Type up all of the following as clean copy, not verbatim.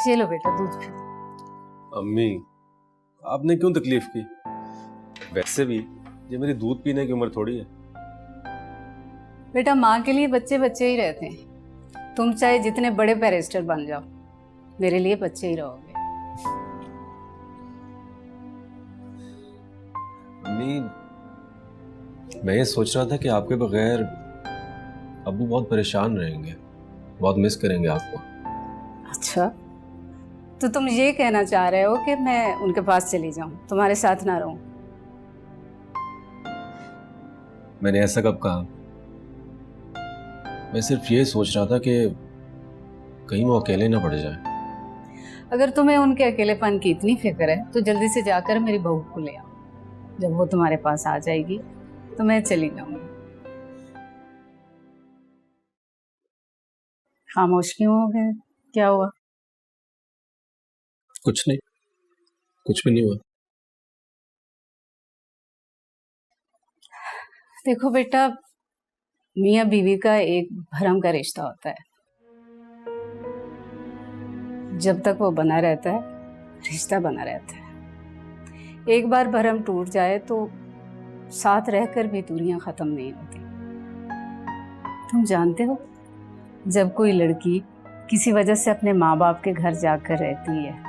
ये लो बेटा दूध पी। अम्मी आपने क्यों तकलीफ की? वैसे भी ये मेरी दूध पीने की उम्र थोड़ी है। बेटा माँ के लिए बच्चे बच्चे ही रहते हैं। तुम चाहे जितने बड़े बैरिस्टर बन जाओ, मेरे लिए बच्चे ही रहोगे। अम्मी मैं ये सोच रहा था कि आपके बगैर अब्बू बहुत परेशान रहेंगे, बहुत मिस करेंगे आपको। अच्छा, तो तुम ये कहना चाह रहे हो कि मैं उनके पास चली जाऊं, तुम्हारे साथ ना रहूं? मैंने ऐसा कब कहा? मैं सिर्फ ये सोच रहा था कि कहीं वो अकेले ना पड़ जाए। अगर तुम्हें उनके अकेलेपन की इतनी फिक्र है तो जल्दी से जाकर मेरी बहू को ले आओ। जब वो तुम्हारे पास आ जाएगी तो मैं चली जाऊंगी। खामोश क्यों हो गए? क्या हुआ? कुछ नहीं, कुछ भी नहीं हुआ। देखो बेटा, मियाँ बीवी का एक भरम का रिश्ता होता है। जब तक वो बना रहता है, रिश्ता बना रहता है। एक बार भरम टूट जाए तो साथ रहकर भी दूरियां खत्म नहीं होती। तुम जानते हो, जब कोई लड़की किसी वजह से अपने माँ बाप के घर जाकर रहती है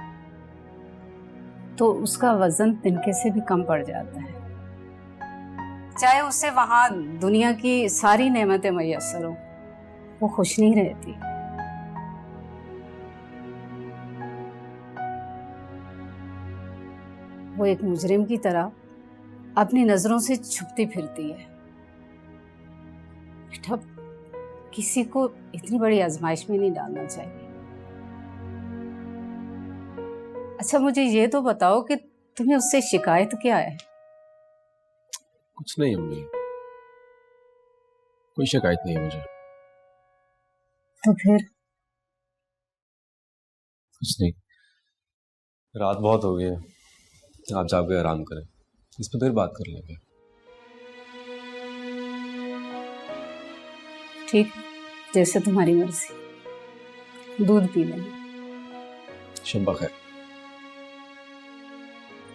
तो उसका वजन तिनके से भी कम पड़ जाता है। चाहे उसे वहां दुनिया की सारी नेमतें मैसर हो, वो खुश नहीं रहती। वो एक मुजरिम की तरह अपनी नजरों से छुपती फिरती है। बेटा, किसी को इतनी बड़ी आजमाइश में नहीं डालना चाहिए। अच्छा मुझे ये तो बताओ कि तुम्हें उससे शिकायत क्या है? कुछ नहीं अम्मी, कोई शिकायत नहीं है मुझे। तो फिर? कुछ नहीं, रात बहुत हो गई है, आप जाके आराम करें, इस पर फिर बात कर लेंगे। ठीक है, जैसे तुम्हारी मर्जी। दूध पी लेंगे। शब्बा खैर।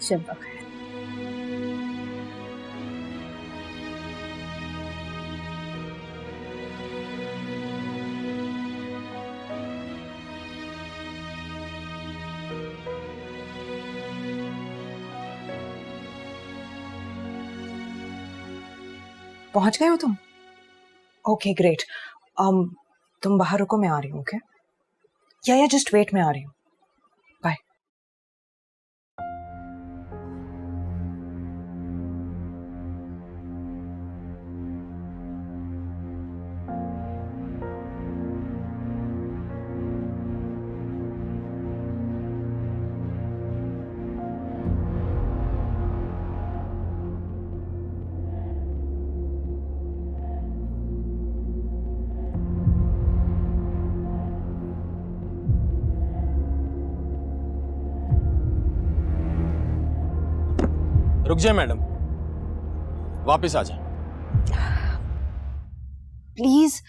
शब्बा खैर। पहुंच गए हो तुम? Okay great. तुम बाहर रुको, मैं आ रही हूँ। ओके या जस्ट वेट, मैं आ रही हूँ। बाय। रुक जाए मैडम, वापस आ जाए। प्लीज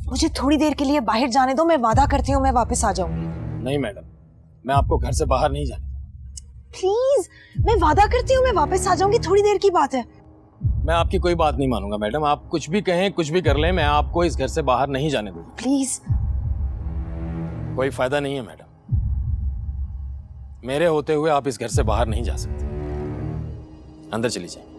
मुझे थोड़ी देर के लिए बाहर जाने दो, मैं वादा करती हूँ मैं वापस आ जाऊंगी। नहीं मैडम, मैं आपको घर से बाहर नहीं जाने। प्लीज, मैं वादा करती हूँ मैं वापस आ जाऊंगी, थोड़ी देर की बात है। मैं आपकी कोई बात नहीं मानूंगा मैडम, आप कुछ भी कहें कुछ भी कर लें, मैं आपको इस घर से बाहर नहीं जाने दूंगा। प्लीज। कोई फायदा नहीं है मैडम, मेरे होते हुए आप इस घर से बाहर नहीं जा सकते। अंदर चली जाए।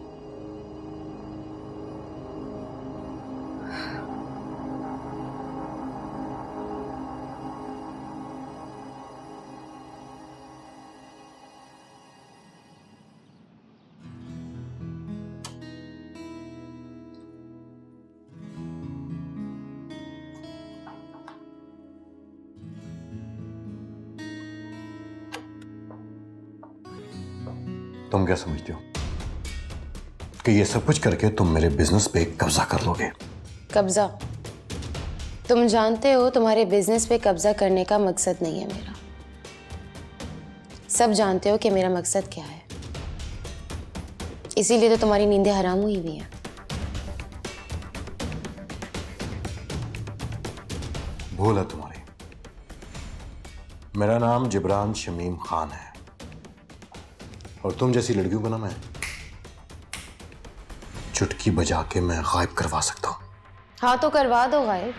तुम क्या समझते हो कि ये सब कुछ करके तुम मेरे बिजनेस पे कब्जा कर लोगे? कब्जा? तुम जानते हो तुम्हारे बिजनेस पे कब्जा करने का मकसद नहीं है मेरा। सब जानते हो कि मेरा मकसद क्या है, इसीलिए तो तुम्हारी नींदें हराम हुई हुई हैं। भूल है तुम्हारी, मेरा नाम जिब्रान शमीम खान है और तुम जैसी लड़कियों को ना मैं चुटकी बजा के मैं गायब करवा सकता हूं। हाँ तो करवा दो गायब,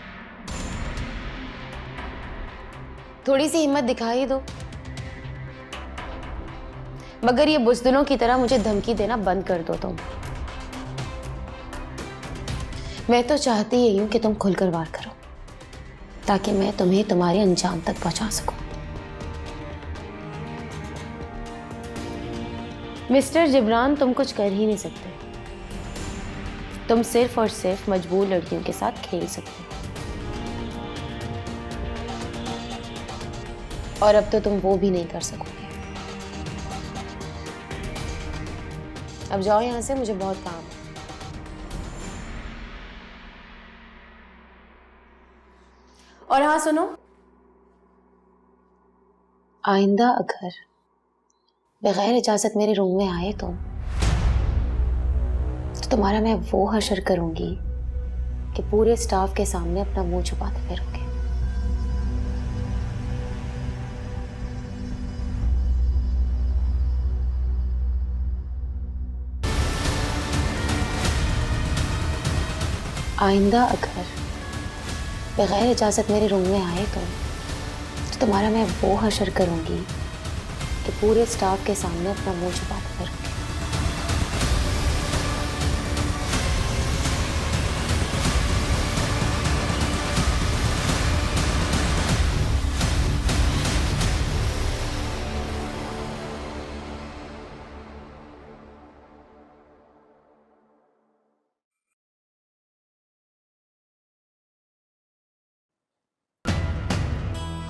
थोड़ी सी हिम्मत दिखा ही दो, मगर ये बुज़दिलों की तरह मुझे धमकी देना बंद कर दो तुम। मैं तो चाहती यही हूं कि तुम खुलकर वार करो ताकि मैं तुम्हें तुम्हारे अंजाम तक पहुंचा सकूं। मिस्टर जिब्रान, तुम कुछ कर ही नहीं सकते, तुम सिर्फ और सिर्फ मजबूर लड़कियों के साथ खेल सकते हो, और अब तो तुम वो भी नहीं कर सकोगे। अब जाओ यहां से, मुझे बहुत काम है। और हाँ सुनो, आइंदा अगर बगैर इजाजत मेरे रूम में आए तो तुम्हारा मैं वो हशर करूंगी कि पूरे स्टाफ के सामने अपना मुंह छुपाते फिरोगे। आइंदा अगर बगैर इजाजत मेरे रूम में आए तो तुम्हारा मैं वो हशर करूंगी कि पूरे स्टाफ के सामने अपना मुंह छुपाते फिरोगे।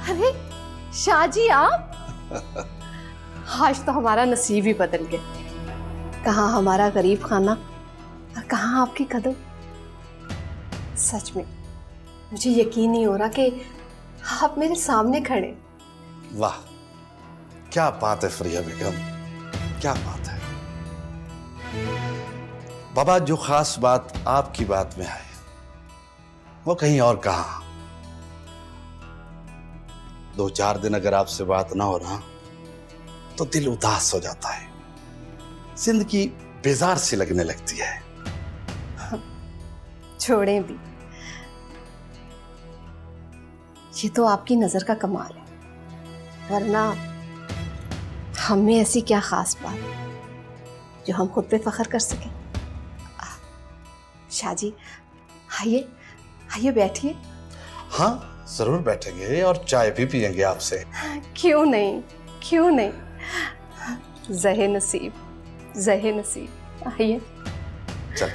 अरे शाहजी, आप आज तो हमारा नसीब ही बदल गया। कहाँ हमारा गरीब खाना और कहाँ आपकी कदम। सच में मुझे यकीन नहीं हो रहा कि आप मेरे सामने खड़े। वाह, क्या बात है फरिया बेगम, क्या बात है। बाबा, जो खास बात आपकी बात में है वो कहीं और कहाँ। 2-4 दिन अगर आपसे बात ना हो रहा तो दिल उदास हो जाता है, जिंदगी बेजार सी लगने लगती है। छोड़ें भी, ये तो आपकी नजर का कमाल है, वरना हमें ऐसी क्या खास बात जो हम खुद पे फख्र कर सकें। शाहजी, आइए आइए बैठिए। हाँ जरूर बैठेंगे और चाय भी पियेंगे आपसे। क्यों नहीं, क्यों नहीं। ज़हे नसीब, ज़हे नसीब। आइए। चल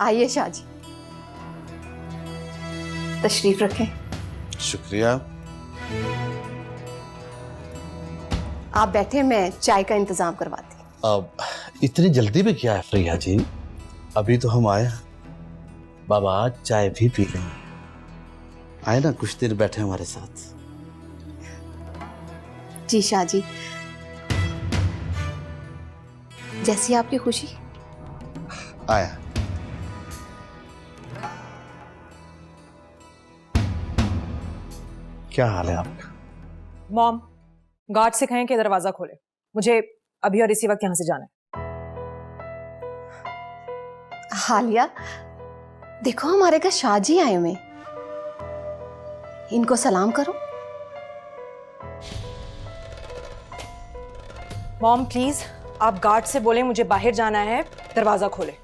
आइए शाहजी, तशरीफ रखें। शुक्रिया। आप बैठे, मैं चाय का इंतजाम करवाती। अब इतनी जल्दी में क्या है फरिया जी, अभी तो हम आए। बाबा चाय भी पी लेंगे, आए ना, कुछ देर बैठे हमारे साथ। जी शाहजी, जैसी आपकी खुशी। आया। क्या हाल है आपका? मॉम, गार्ड से कहें कि दरवाजा खोले, मुझे अभी और इसी वक्त यहां से जाना है। हालिया, देखो हमारे घर शाहजी आए हुए, इनको सलाम करो। मॉम प्लीज, आप गार्ड से बोले मुझे बाहर जाना है, दरवाजा खोले।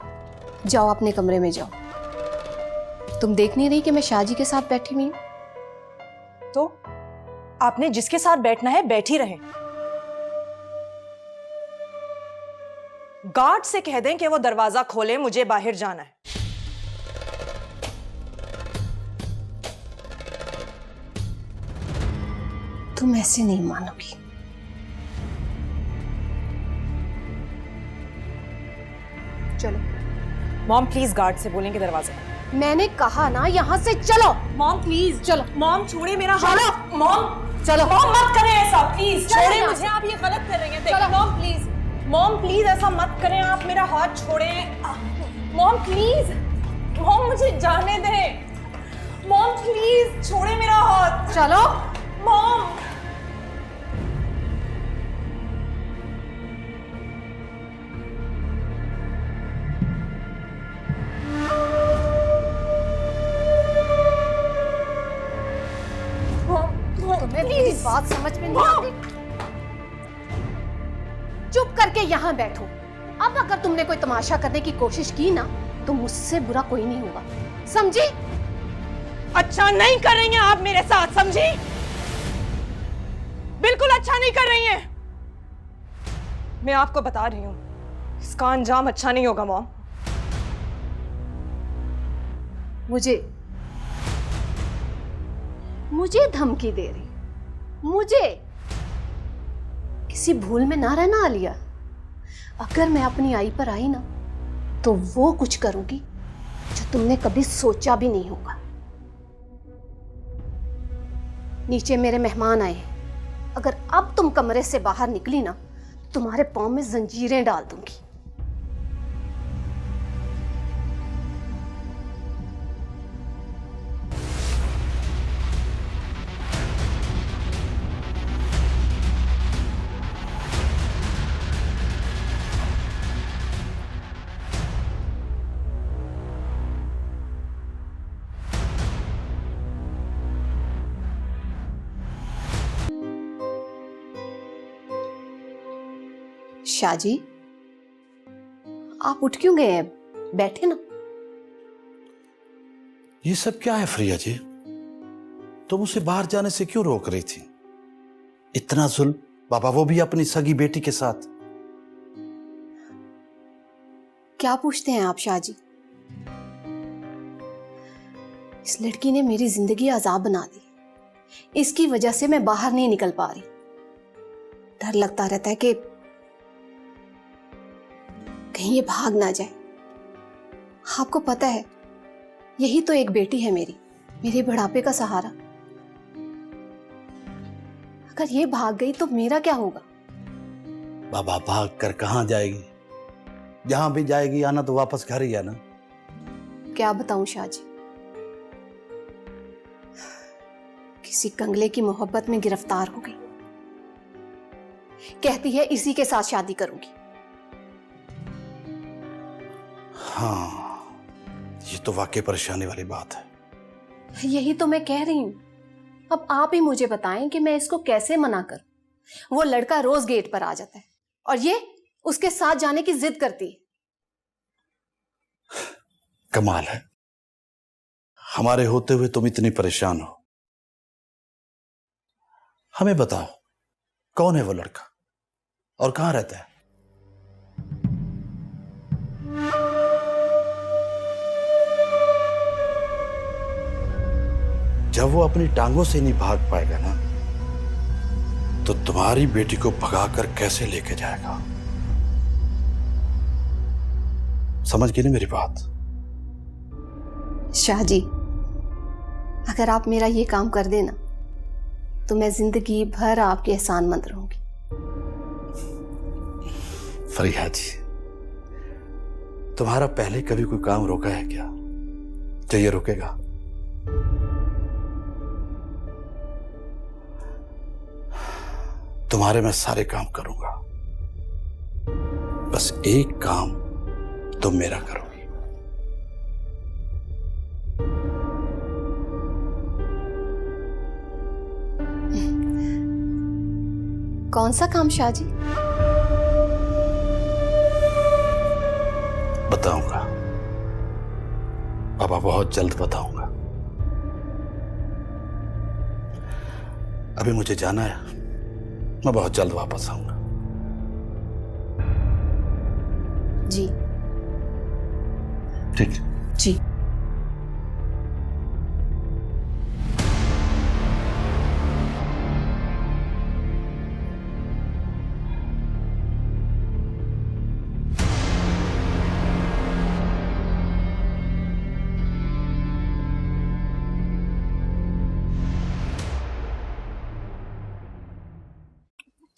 जाओ अपने कमरे में जाओ। तुम देख नहीं रही कि मैं शाहजी के साथ बैठी हुई हूं? तो आपने जिसके साथ बैठना है बैठ ही रहे। गार्ड से कह दें कि वो दरवाजा खोले, मुझे बाहर जाना है। तुम ऐसे नहीं मानोगी। चलो। मॉम प्लीज, गार्ड से बोलें कि दरवाजा खोले। मैंने कहा ना, यहां से चलो। मॉम प्लीज, चलो। मॉम छोड़े मेरा हाथ। मॉम चलो। मॉम मत करें ऐसा, प्लीज चलो छोड़े यहाँ मुझे, से। आप ये गलत कर रही हैं। चलो। मॉम प्लीज, मॉम प्लीज ऐसा मत करें, आप मेरा हाथ छोड़ें। मॉम प्लीज, मॉम मुझे जाने दें। मॉम प्लीज छोड़े मेरा हाथ। चलो। मॉम। तुम्हें मेरी बात समझ में नहीं आती? चुप करके यहाँ बैठो। अब अगर तुमने कोई तमाशा करने की कोशिश की ना तो मुझसे बुरा कोई नहीं होगा, समझी? अच्छा नहीं कर रही हैं आप मेरे साथ, समझी? बिल्कुल अच्छा नहीं कर रही हैं। मैं आपको बता रही हूं, इसका अंजाम अच्छा नहीं होगा मॉम। मुझे धमकी दे रही? मुझे? किसी भूल में ना रहना आलिया। अगर मैं अपनी आई पर आई ना तो वो कुछ करूंगी जो तुमने कभी सोचा भी नहीं होगा। नीचे मेरे मेहमान आए, अगर अब तुम कमरे से बाहर निकली ना तो तुम्हारे पांव में जंजीरें डाल दूंगी। शाहजी, आप उठ क्यों गए हैं? बैठे ना। ये सब क्या है फ्रिया जी? तुम उसे बाहर जाने से क्यों रोक रही थी? इतना जुल्म, बाबा वो भी अपनी सगी बेटी के साथ। क्या पूछते हैं आप शाहजी? इस लड़की ने मेरी जिंदगी अजाब बना दी। इसकी वजह से मैं बाहर नहीं निकल पा रही। डर लगता रहता है कि कहीं ये भाग ना जाए। आपको पता है, यही तो एक बेटी है मेरी, मेरे बुढ़ापे का सहारा। अगर ये भाग गई तो मेरा क्या होगा? बाबा भाग कर कहां जाएगी? जहां भी जाएगी आना तो वापस घर ही है ना। क्या बताऊं शाहजी, किसी कंगले की मोहब्बत में गिरफ्तार हो गई। कहती है इसी के साथ शादी करूंगी। हाँ, ये तो वाकई परेशानी वाली बात है। यही तो मैं कह रही हूं। अब आप ही मुझे बताएं कि मैं इसको कैसे मना करूं। वो लड़का रोज गेट पर आ जाता है और ये उसके साथ जाने की जिद करती है। कमाल है, हमारे होते हुए तुम इतनी परेशान हो। हमें बताओ, कौन है वो लड़का और कहां रहता है? जब वो अपनी टांगों से नहीं भाग पाएगा ना तो तुम्हारी बेटी को भगाकर कैसे लेके जाएगा? समझ गई ना मेरी बात? शाहजी, अगर आप मेरा ये काम कर देना तो मैं जिंदगी भर आपकी एहसानमंद रहूंगी। फरिया जी, तुम्हारा पहले कभी कोई काम रोका है क्या जो ये रुकेगा? तुम्हारे मैं सारे काम करूंगा, बस एक काम तुम मेरा करोगी। कौन सा काम शाहजी? बताऊंगा पापा, बहुत जल्द बताऊंगा। अभी मुझे जाना है, मैं बहुत जल्द वापस आऊंगा। जी ठीक जी।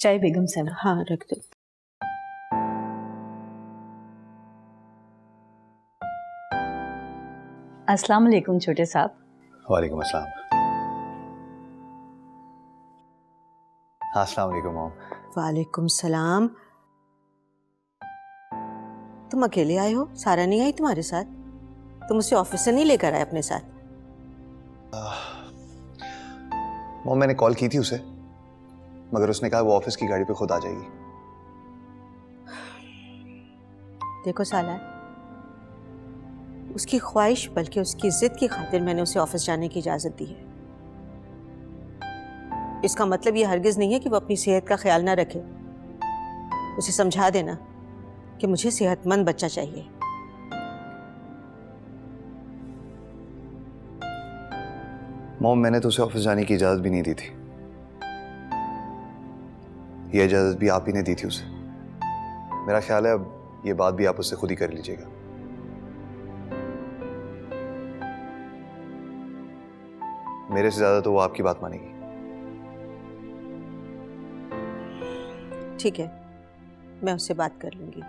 चाय बेगम साहब। हाँ रख दो। अस्सलाम वालेकुम छोटे साहब। वालेकुम अस्सलाम। हाँ, अस्सलाम वालेकुम मॉम। वालेकुम सलाम। तुम अकेले आए हो? सारा नहीं आई तुम्हारे साथ? तुम उसे ऑफिस से नहीं लेकर आए अपने साथ? मॉम मैंने कॉल की थी उसे, मगर उसने कहा वो ऑफिस की गाड़ी पे खुद आ जाएगी। देखो साला, उसकी ख्वाहिश बल्कि उसकी जिद की खातिर मैंने उसे ऑफिस जाने की इजाजत दी है। इसका मतलब ये हरगिज नहीं है कि वो अपनी सेहत का ख्याल ना रखे। उसे समझा देना कि मुझे सेहतमंद बच्चा चाहिए। मॉम मैंने तो उसे ऑफिस जाने की इजाजत भी नहीं दी थी, ये इजाजत भी आप ही ने दी थी उसे। मेरा ख्याल है अब ये बात भी आप उससे खुद ही कर लीजिएगा। मेरे से ज्यादा तो वो आपकी बात मानेगी। ठीक है, मैं उससे बात कर लूंगी।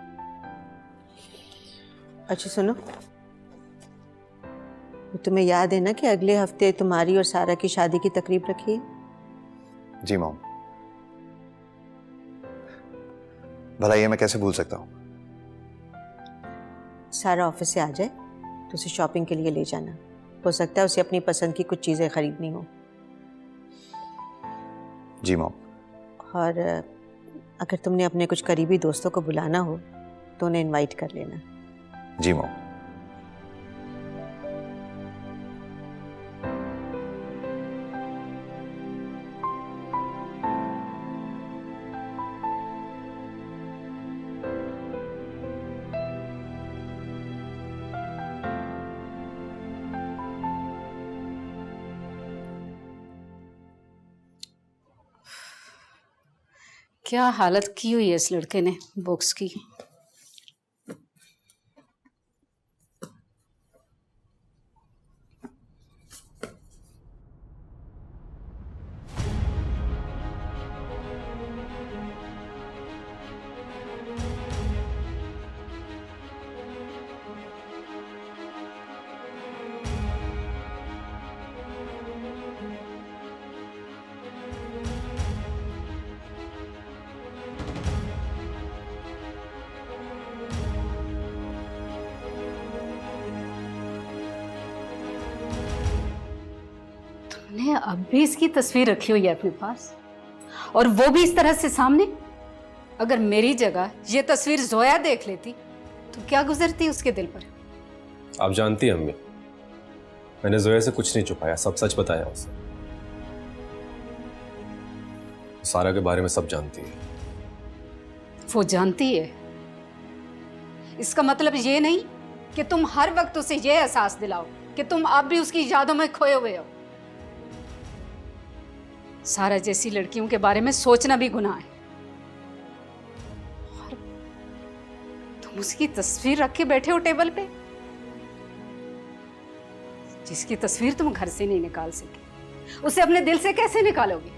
अच्छा सुनो, तुम्हें याद है ना कि अगले हफ्ते तुम्हारी और सारा की शादी की तकरीब रखी है? जी मॉम। भला ये मैं कैसे भूल सकता हूँ। सारा ऑफिस से आ जाए तो उसे शॉपिंग के लिए ले जाना। हो सकता है उसे अपनी पसंद की कुछ चीज़ें खरीदनी हो। जी मॉम। और अगर तुमने अपने कुछ करीबी दोस्तों को बुलाना हो तो उन्हें इनवाइट कर लेना। जी मॉम। क्या हालत की हुई है इस लड़के ने बुक्स की। तुमने अब भी इसकी तस्वीर रखी हुई है अपने पास, और वो भी इस तरह से सामने। अगर मेरी जगह ये तस्वीर जोया देख लेती तो क्या गुजरती उसके दिल पर। आप जानती हैं अम्मी, मैंने जोया से कुछ नहीं छुपाया, सब सच बताया उसे। सारा के बारे में सब जानती है। वो जानती है, इसका मतलब ये नहीं कि तुम हर वक्त उसे ये एहसास दिलाओ कि तुम अब भी उसकी यादों में खोए हुए हो। सारा जैसी लड़कियों के बारे में सोचना भी गुनाह है। और तुम उसकी तस्वीर रख के बैठे हो टेबल पे, जिसकी तस्वीर तुम घर से नहीं निकाल सके, उसे अपने दिल से कैसे निकालोगे?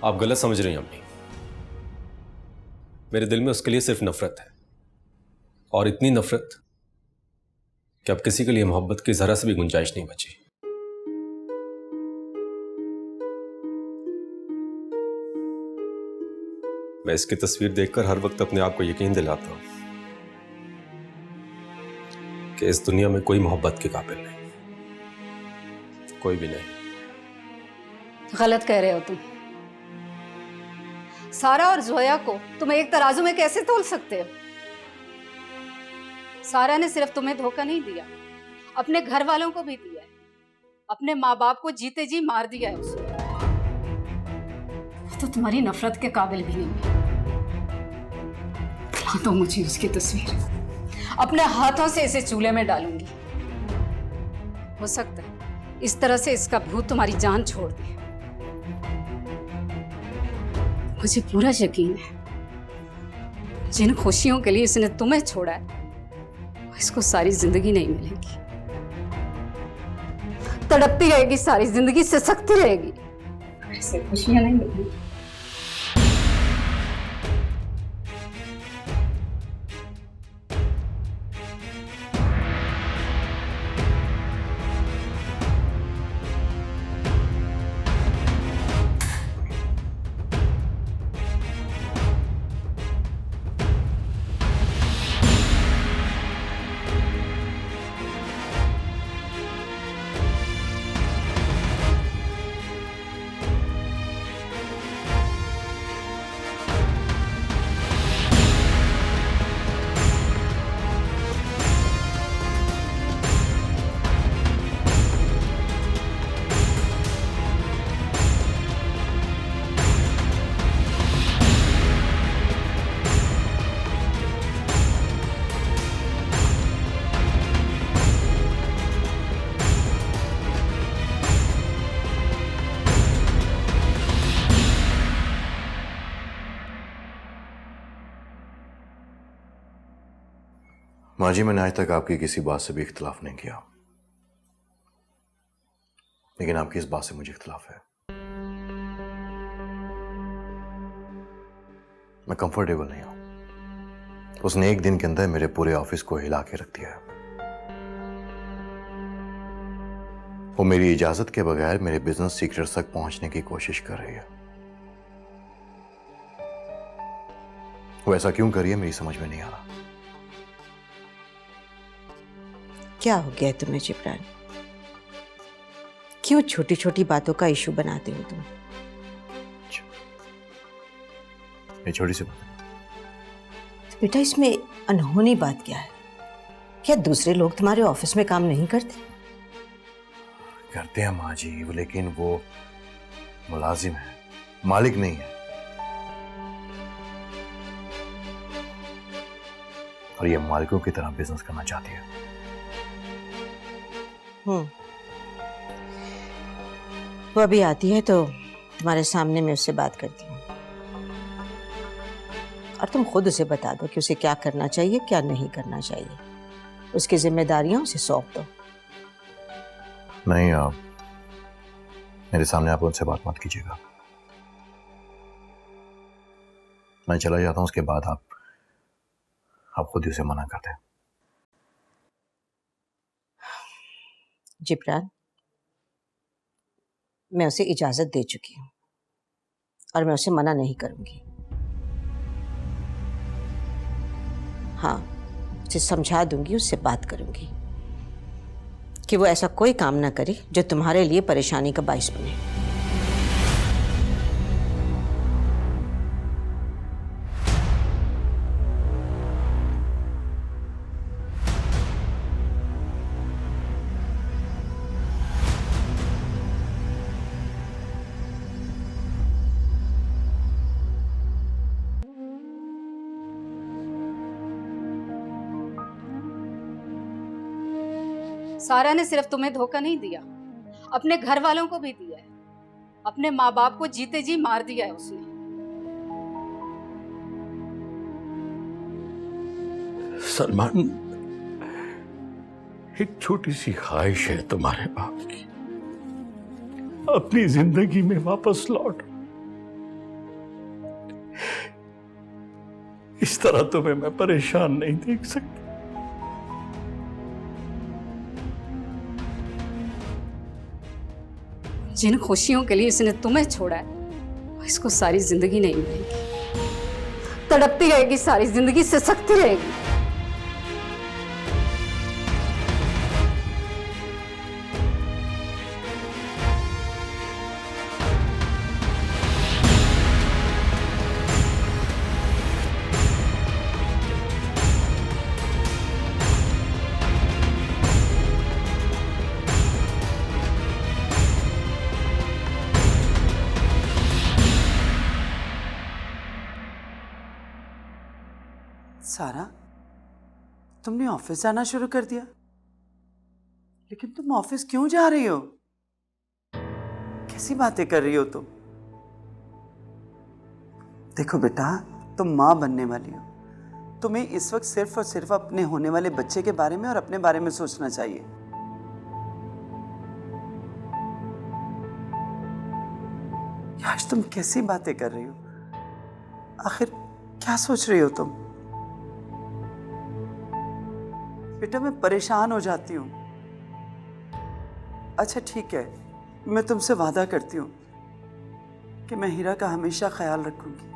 आप गलत समझ रही हैं अम्मी। मेरे दिल में उसके लिए सिर्फ नफरत है, और इतनी नफरत कि अब किसी के लिए मोहब्बत की जरा से भी गुंजाइश नहीं बची। मैं इसकी तस्वीर देखकर हर वक्त अपने आप को यकीन दिलाता हूं कि इस दुनिया में कोई मोहब्बत के काबिल नहीं, कोई भी नहीं। गलत कह रहे हो तुम। सारा और जोया को तुम एक तराजू में कैसे तोल सकते हो? सारा ने सिर्फ तुम्हें धोखा नहीं दिया, अपने घर वालों को भी दिया है। अपने माँ बाप को जीते जी मार दिया है उसने। तो तुम्हारी नफरत के काबिल भी नहीं है। खिला दो मुझे उसकी तस्वीर, अपने हाथों से इसे चूल्हे में डालूंगी। हो सकता है इस तरह से इसका भूत तुम्हारी जान छोड़ दे। मुझे पूरा यकीन है जिन खुशियों के लिए इसने तुम्हें छोड़ा है इसको सारी जिंदगी नहीं मिलेगी। तड़पती रहेगी सारी जिंदगी, सिसकती रहेगी, इसे खुशियां नहीं मिलेंगी। माँ जी, मैंने आज तक आपकी किसी बात से भी इख्तिलाफ नहीं किया, लेकिन आपकी इस बात से मुझे इख्तिलाफ है। मैं कंफर्टेबल नहीं हूं। उसने एक दिन के अंदर मेरे पूरे ऑफिस को हिला के रख दिया है। वो मेरी इजाजत के बगैर मेरे बिजनेस सीक्रेट्स तक पहुंचने की कोशिश कर रही है। वो ऐसा क्यों कर रही है मेरी समझ में नहीं आ रहा। क्या हो गया तुम्हें जिब्रान? क्यों छोटी छोटी बातों का इशू बनाते हो तुम? ये छोटी सी बात है। बेटा, इसमें अनहोनी बात क्या है? क्या दूसरे लोग तुम्हारे ऑफिस में काम नहीं करते? करते हैं माँ जी, लेकिन वो मुलाजिम है, मालिक नहीं है। और ये मालिकों की तरह बिजनेस करना चाहती है। वो अभी आती है तो तुम्हारे सामने मैं उससे बात करती हूँ, और तुम खुद उसे बता दो कि उसे क्या करना चाहिए, क्या नहीं करना चाहिए। उसकी जिम्मेदारियां उसे सौंप दो। नहीं, आप मेरे सामने आप उनसे बात मत कीजिएगा। मैं चला जाता हूं, उसके बाद आप खुद ही उसे मना कर दें। जिब्रान, मैं उसे इजाजत दे चुकी हूं और मैं उसे मना नहीं करूंगी। हाँ, उसे समझा दूंगी, उससे बात करूंगी कि वो ऐसा कोई काम ना करे जो तुम्हारे लिए परेशानी का बाइस बने। सारा ने सिर्फ तुम्हें धोखा नहीं दिया, अपने घर वालों को भी दिया है। अपने माँ बाप को जीते जी मार दिया है उसने। सलमान, एक छोटी सी ख्वाहिश है तुम्हारे बाप की, अपनी जिंदगी में वापस लौट। इस तरह तुम्हें मैं परेशान नहीं देख सकता। जिन खुशियों के लिए इसने तुम्हें छोड़ा है, वो इसको सारी जिंदगी नहीं मिलेगी। तड़पती रहेगी, सारी जिंदगी सिसकती रहेगी। सारा, तुमने ऑफिस जाना शुरू कर दिया, लेकिन तुम ऑफिस क्यों जा रही हो? कैसी बातें कर रही हो तुम? देखो बेटा, तुम माँ बनने वाली हो। तुम्हें इस वक्त सिर्फ और सिर्फ अपने होने वाले बच्चे के बारे में और अपने बारे में सोचना चाहिए। आज तुम कैसी बातें कर रही हो? आखिर क्या सोच रही हो तुम? बेटा, मैं परेशान हो जाती हूँ। अच्छा ठीक है, मैं तुमसे वादा करती हूँ कि मैं हीरा का हमेशा ख्याल रखूंगी,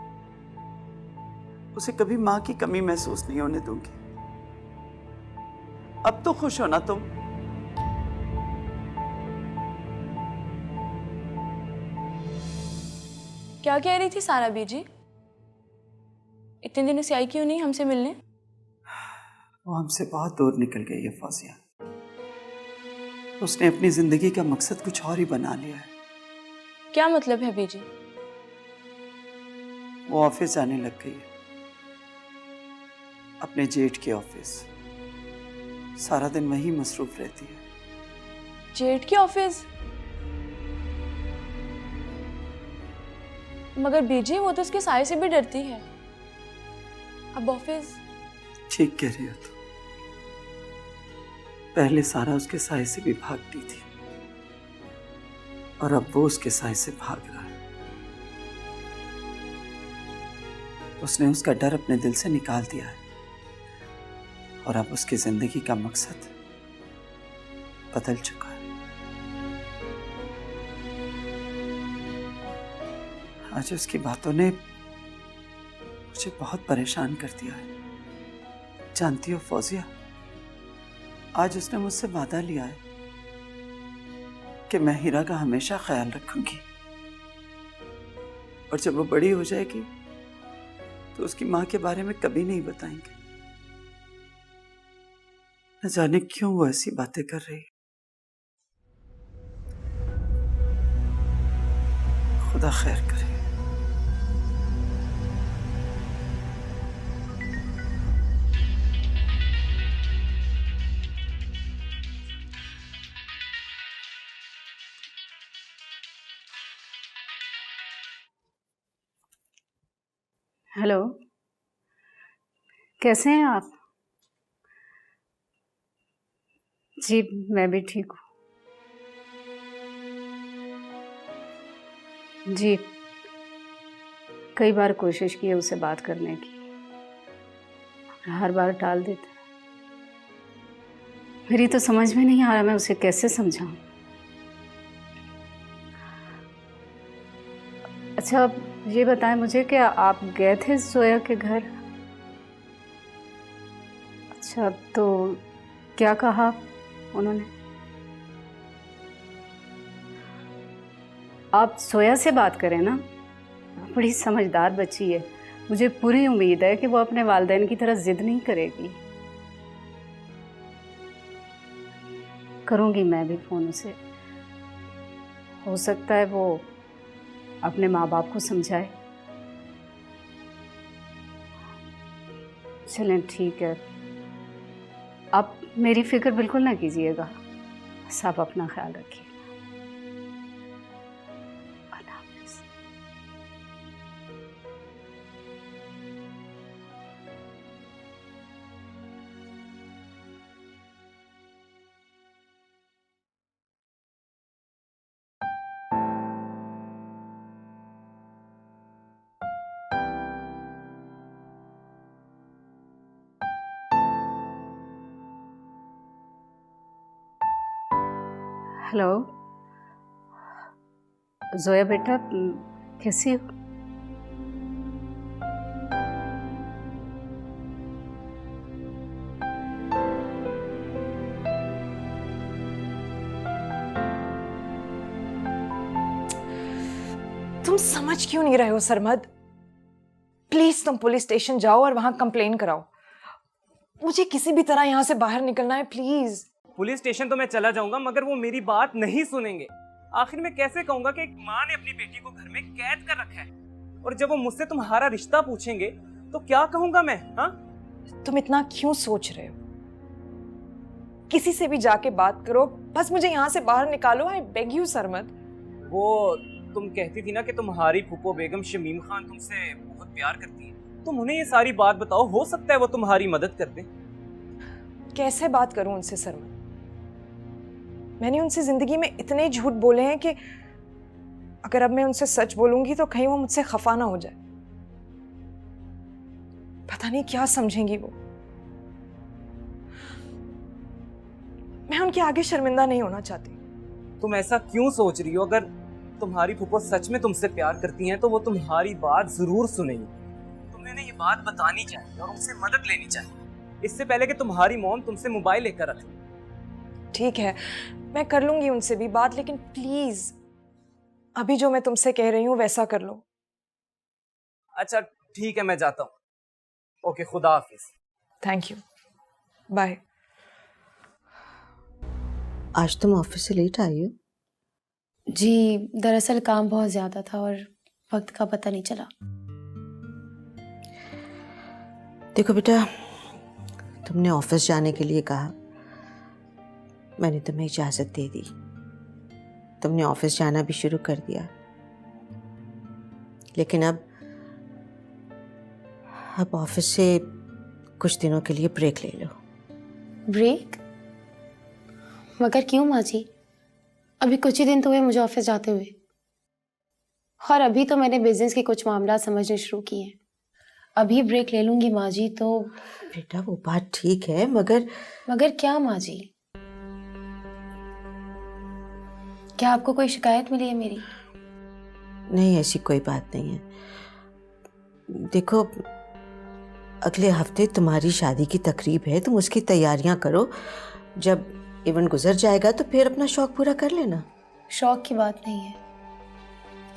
उसे कभी माँ की कमी महसूस नहीं होने दूंगी। अब तो खुश हो ना तुम? क्या कह रही थी सारा बीजी? इतने दिनों से आई क्यों नहीं हमसे मिलने? वो हमसे बहुत दूर निकल गई है फौजिया। उसने अपनी जिंदगी का मकसद कुछ और ही बना लिया है। क्या मतलब है बीजी? वो ऑफिस जाने लग गई है, अपने जेठ के ऑफिस। सारा दिन वहीं मसरूफ रहती है। जेठ के ऑफिस? मगर बीजी, वो तो उसके साये से भी डरती है। अब ऑफिस? ठीक कह रही हो तुम। पहले सारा उसके साए से भी भागती थी और अब वो उसके साए से भाग रहा है। उसने उसका डर अपने दिल से निकाल दिया है और अब उसकी जिंदगी का मकसद बदल चुका है। आज उसकी बातों ने मुझे बहुत परेशान कर दिया है। जानती हो फौजिया, आज उसने मुझसे वादा लिया है कि मैं हीरा का हमेशा ख्याल रखूंगी और जब वो बड़ी हो जाएगी तो उसकी माँ के बारे में कभी नहीं बताएंगे। न जाने क्यों वो ऐसी बातें कर रही है। खुदा खैर करे। हेलो, कैसे हैं आप? जी मैं भी ठीक हूँ। जी कई बार कोशिश की है उससे बात करने की, हर बार टाल देता है। मेरी तो समझ में नहीं आ रहा मैं उसे कैसे समझाऊं। अच्छा ये बताएं मुझे कि आप गए थे जोया के घर? अच्छा तो क्या कहा उन्होंने? आप जोया से बात करें ना, बड़ी समझदार बच्ची है। मुझे पूरी उम्मीद है कि वो अपने वालिदैन की तरह जिद नहीं करेगी। करूँगी मैं भी फ़ोन उसे, हो सकता है वो अपने माँ बाप को समझाए। चलें ठीक है, आप मेरी फिक्र बिल्कुल ना कीजिएगा, सब अपना ख्याल रखिए। अल्लाह हाफ़िज़। हेलो जोया बेटा, कैसी हो? तुम समझ क्यों नहीं रहे हो सरमद? प्लीज तुम पुलिस स्टेशन जाओ और वहां कंप्लेन कराओ। मुझे किसी भी तरह यहाँ से बाहर निकलना है, प्लीज। पुलिस स्टेशन तो मैं चला जाऊंगा, मगर वो मेरी बात नहीं सुनेंगे। आखिर मैं कैसे कहूंगा कि एक माँ ने अपनी बेटी को घर में कैद कर रखा है, और जब वो मुझसे तुम्हारा रिश्ता पूछेंगे तो क्या कहूंगा मैं? हाँ, तुम इतना क्यों सोच रहे हो? किसी से भी जाके बात करो, बस मुझे यहाँ से बाहर निकालो। I beg you Sarmad. वो तुम कहती थी ना कि तुम्हारी फूफो बेगम शमीम खान तुमसे बहुत प्यार करती है, तुम उन्हें ये सारी बात बताओ, हो सकता है वो तुम्हारी मदद कर दें। कैसे बात करूं उनसे सरमद? मैंने उनसे जिंदगी में इतने झूठ बोले हैं कि अगर अब मैं उनसे सच बोलूंगी तो कहीं वो मुझसे खफा ना हो जाए। पता नहीं क्या समझेंगी वो। मैं उनके आगे शर्मिंदा नहीं होना चाहती। तुम ऐसा क्यों सोच रही हो? अगर तुम्हारी फूफो सच में तुमसे प्यार करती हैं तो वो तुम्हारी बात जरूर सुनेंगी। तुम्हें उन्हें ये बात बतानी चाहिए और उनसे मदद लेनी चाहिए, इससे पहले कि तुम्हारी मॉम तुमसे मोबाइल लेकर रखे। ठीक है, मैं कर लूंगी उनसे भी बात, लेकिन प्लीज अभी जो मैं तुमसे कह रही हूँ वैसा कर लो। अच्छा ठीक है, मैं जाता हूँ। ओके, खुदा हाफिज। Thank you, bye. आज तुम ऑफिस से लेट आई हो? जी दरअसल काम बहुत ज़्यादा था और वक्त का पता नहीं चला। देखो बेटा, तुमने ऑफिस जाने के लिए कहा, मैंने तुम्हें इजाज़त दे दी, तुमने ऑफिस जाना भी शुरू कर दिया, लेकिन अब ऑफिस से कुछ दिनों के लिए ब्रेक ले लो। ब्रेक? मगर क्यों माँ जी? अभी कुछ ही दिन तो हुए मुझे ऑफिस जाते हुए, और अभी तो मैंने बिजनेस के कुछ मामला समझने शुरू किए हैं। अभी ब्रेक ले लूंगी माँ जी तो। बेटा वो बात ठीक है, मगर क्या माँ जी? क्या आपको कोई शिकायत मिली है मेरी? नहीं, ऐसी कोई बात नहीं है। देखो, अगले हफ्ते तुम्हारी शादी की तकरीब है, तुम उसकी तैयारियां करो। जब इवेंट गुजर जाएगा तो फिर अपना शौक पूरा कर लेना। शौक की बात नहीं है,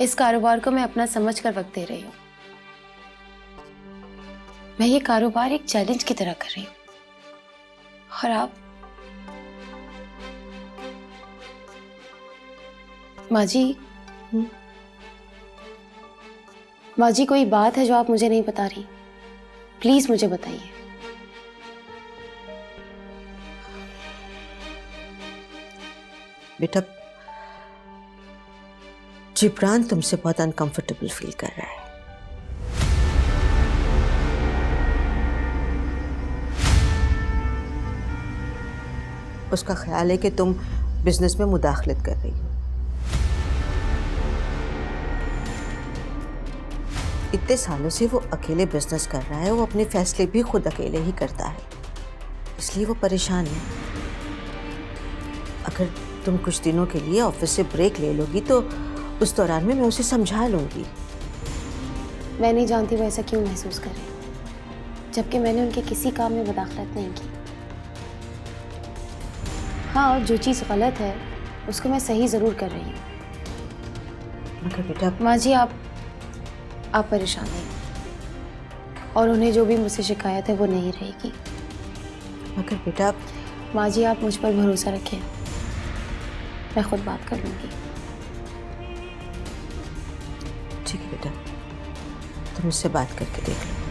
इस कारोबार को मैं अपना समझ कर वक्त दे रही हूँ। मैं ये कारोबार एक चैलेंज की तरह कर रही हूँ, और आप माँ जी कोई बात है जो आप मुझे नहीं बता रही? प्लीज मुझे बताइए। बेटा, जिब्रान तुमसे बहुत अनकंफर्टेबल फील कर रहा है। उसका ख्याल है कि तुम बिजनेस में मुदाखलत कर रही हो। इतने सालों से वो अकेले बिजनेस कर रहा है, वो अपने फैसले भी खुद अकेले ही करता है, इसलिए वो परेशान है। अगर तुम कुछ दिनों के लिए ऑफिस से ब्रेक ले लोगी तो उस दौरान में मैं उसे समझा लूंगी। मैं नहीं जानती वो ऐसा क्यों महसूस कर रहे हैं, जबकि मैंने उनके किसी काम में मुदाखलत नहीं की। हाँ, और जो चीज़ गलत है उसको मैं सही ज़रूर कर रही हूँ। मगर बेटा, माँ जी आप परेशान नहीं, और उन्हें जो भी मुझसे शिकायत है वो नहीं रहेगी। मगर बेटा, माँ जी आप मुझ पर भरोसा रखें, मैं खुद बात कर लूँगी। ठीक है बेटा, तुम उससे बात करके देख लो।